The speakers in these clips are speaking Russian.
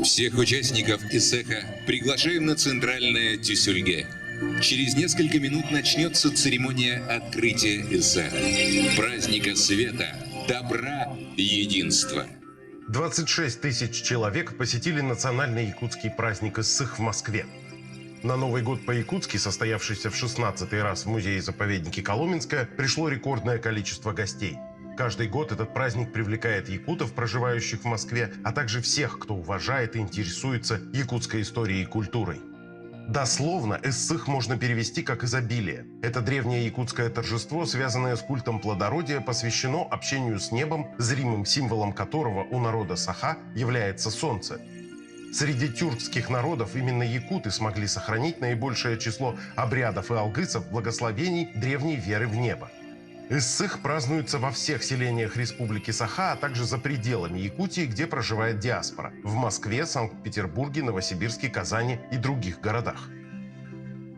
Всех участников ИСЭХа приглашаем на центральное Тюсюльге. Через несколько минут начнется церемония открытия ИСЭХа. Праздника света, добра и единства. 26 тысяч человек посетили национальный якутский праздник Иссых в Москве. На Новый год по-якутски, состоявшийся в 16-й раз в музее-заповеднике Коломенское, пришло рекордное количество гостей. Каждый год этот праздник привлекает якутов, проживающих в Москве, а также всех, кто уважает и интересуется якутской историей и культурой. Дословно Иссых можно перевести как «изобилие». Это древнее якутское торжество, связанное с культом плодородия, посвящено общению с небом, зримым символом которого у народа Саха является солнце. Среди тюркских народов именно якуты смогли сохранить наибольшее число обрядов и алгысов, благословений древней веры в небо. Иссых празднуется во всех селениях Республики Саха, а также за пределами Якутии, где проживает диаспора – в Москве, Санкт-Петербурге, Новосибирске, Казани и других городах.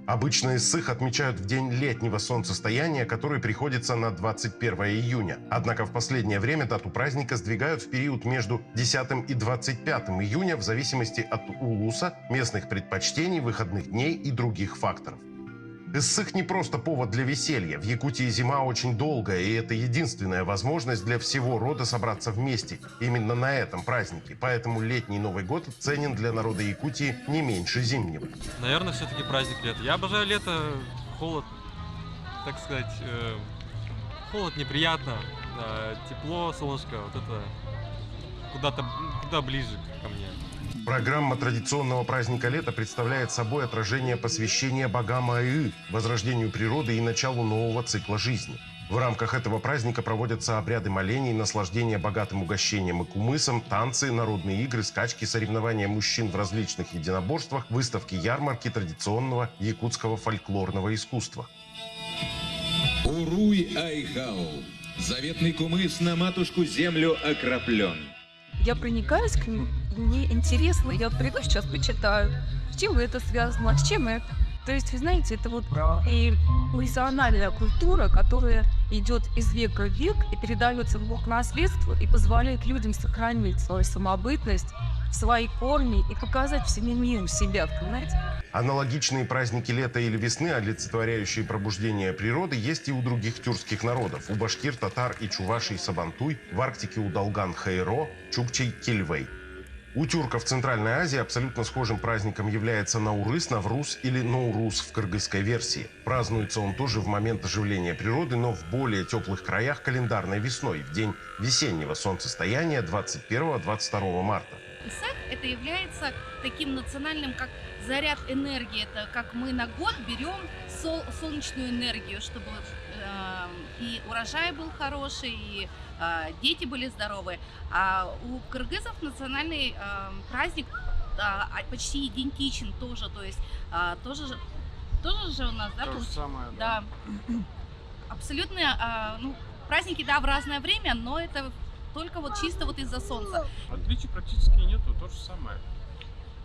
Обычно Иссых отмечают в день летнего солнцестояния, который приходится на 21 июня. Однако в последнее время дату праздника сдвигают в период между 10 и 25 июня в зависимости от улуса, местных предпочтений, выходных дней и других факторов. Иссых не просто повод для веселья. В Якутии зима очень долгая, и это единственная возможность для всего рода собраться вместе именно на этом празднике. Поэтому летний Новый год ценен для народа Якутии не меньше зимнего. Наверное, все-таки праздник лета. Я обожаю лето, холод, так сказать, холод неприятно, тепло, солнышко, вот это куда ближе ко мне. Программа традиционного праздника лета представляет собой отражение посвящения богам Аи, возрождению природы и началу нового цикла жизни. В рамках этого праздника проводятся обряды молений, наслаждение богатым угощением и кумысом, танцы, народные игры, скачки, соревнования мужчин в различных единоборствах, выставки, ярмарки традиционного якутского фольклорного искусства. Уруй Айхау, заветный кумыс на матушку землю окроплен. Я проникаюсь к ним, мне интересно, я приду сейчас почитаю, с чем это связано, с чем это. То есть, вы знаете, это вот и национальная культура, которая идет из века в век и передается в наследство и позволяет людям сохранить свою самобытность, свои корни и показать всем миру себя, понимаете? Аналогичные праздники лета или весны, олицетворяющие пробуждение природы, есть и у других тюркских народов. У башкир, татар и чувашей Сабантуй, в Арктике у долган Хайро, чукчей Кильвей. У тюрков Центральной Азии абсолютно схожим праздником является Наурыз, Навруз или Ноурус в кыргызской версии. Празднуется он тоже в момент оживления природы, но в более теплых краях календарной весной, в день весеннего солнцестояния 21-22 марта. ИСЭХ это является таким национальным, как заряд энергии. Это как мы на год берем солнечную энергию, чтобы и урожай был хороший, и дети были здоровы. А у кыргызов национальный праздник почти идентичен тоже, то есть тоже же у нас, да? То же самое, да. Абсолютно, праздники, да, в разное время, но это только вот чисто вот из-за солнца. Отличий практически нету, то же самое.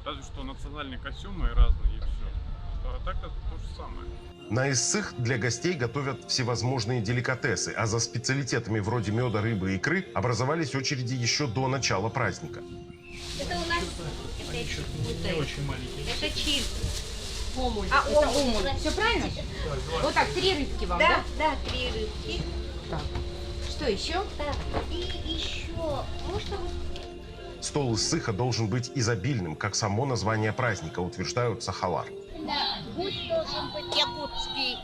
Разве что национальные костюмы разные и все. А так это то же самое. На Иссых для гостей готовят всевозможные деликатесы, а за специалитетами вроде меда, рыбы и икры образовались очереди еще до начала праздника. Это у нас Не очень маленький. это чиль. Омуль. Омуль. Все правильно? Вот так, 3 рыбки вам, да? Да, 3 рыбки. Так. Что еще? Так, и еще, можно вот... Стол Иссыха должен быть изобильным, как само название праздника, утверждают сахалар. Да, гусь должен быть якутский,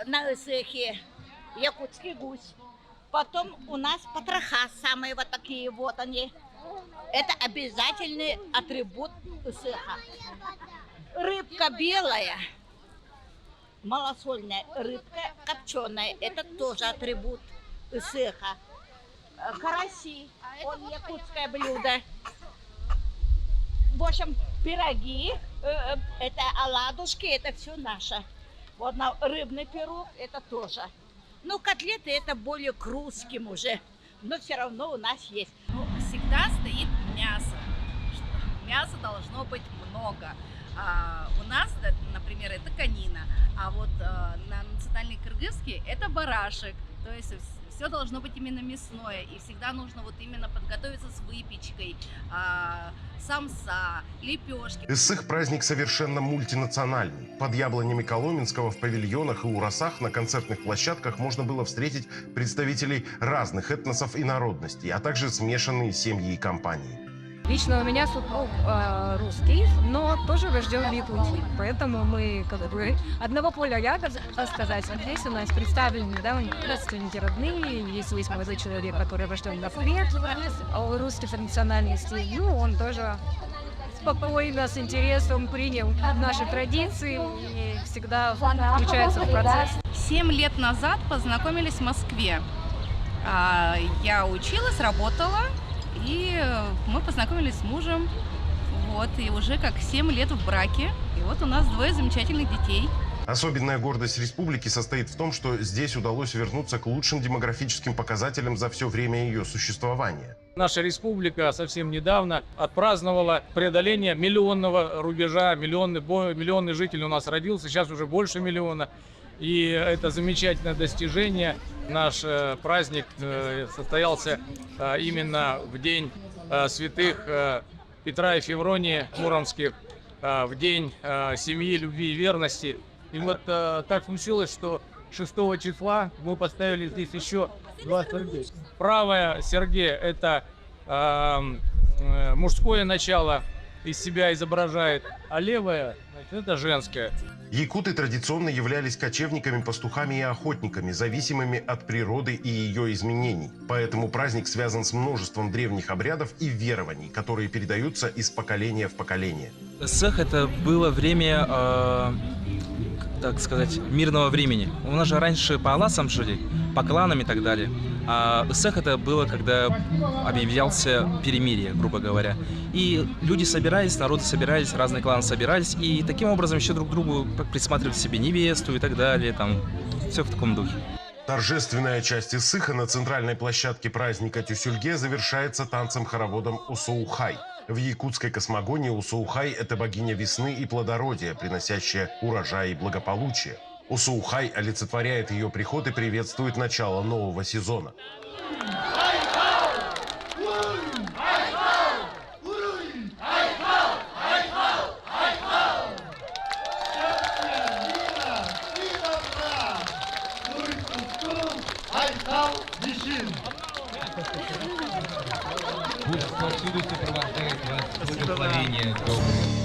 на Исыхе, якутский гусь. Потом у нас потроха самые вот такие вот они. Это обязательный атрибут Исыха. Рыбка белая, малосольная рыбка копченая, это тоже атрибут Исыха. Караси, он якутское блюдо. В общем, пироги, это оладушки, это все наше. Вот рыбный пирог, это тоже. Ну, котлеты это более к русским уже, но все равно у нас есть. Всегда стоит мясо. Мяса должно быть много. У нас, например, это конина, а вот на национальный кыргызский это барашек. То есть все должно быть именно мясное, и всегда нужно вот именно подготовиться с выпечкой, самса, лепешки. Иссык праздник совершенно мультинациональный. Под яблонями Коломенского в павильонах и урасах на концертных площадках можно было встретить представителей разных этносов и народностей, а также смешанные семьи и компании. Лично у меня супруг русский, но тоже рожден в Якутии. Поэтому мы как бы одного поля ягод, так сказать. Здесь у нас представлены, да, родственники родные. Если есть молодой человек, который рожден в Москве, а у русских национальностей, ну, он тоже спокойно, с интересом принял наши традиции и всегда включается в процесс. 7 лет назад познакомились в Москве. Я училась, работала. И мы познакомились с мужем, вот, и уже как 7 лет в браке. И вот у нас 2 замечательных детей. Особенная гордость республики состоит в том, что здесь удалось вернуться к лучшим демографическим показателям за все время ее существования. Наша республика совсем недавно отпраздновала преодоление миллионного рубежа. Миллионный житель у нас родился, сейчас уже больше миллиона. И это замечательное достижение. Наш праздник состоялся именно в день святых Петра и Февронии Муромских, в день семьи, любви и верности. И вот так случилось, что 6 числа мы поставили здесь еще 2 Сергея. Правое Сергей – это мужское начало, из себя изображает, а левое – это женское. Якуты традиционно являлись кочевниками, пастухами и охотниками, зависимыми от природы и ее изменений. Поэтому праздник связан с множеством древних обрядов и верований, которые передаются из поколения в поколение. Иссык — это было время, так сказать, мирного времени. У нас же раньше по аласам жили, по кланам и так далее. А Иссык — это было, когда объявлялся перемирие, грубо говоря. И люди собирались, народы собирались, разные кланы собирались, и таким образом еще друг другу присматривали себе невесту и так далее, там, все в таком духе. Торжественная часть Иссыка на центральной площадке праздника Тюсюльге завершается танцем-хороводом Усоухай. В якутской космогонии Усоухай – это богиня весны и плодородия, приносящая урожай и благополучие. Усоухай олицетворяет ее приход и приветствует начало нового сезона. Пусть повсюду сопровождает вас благословение Бога.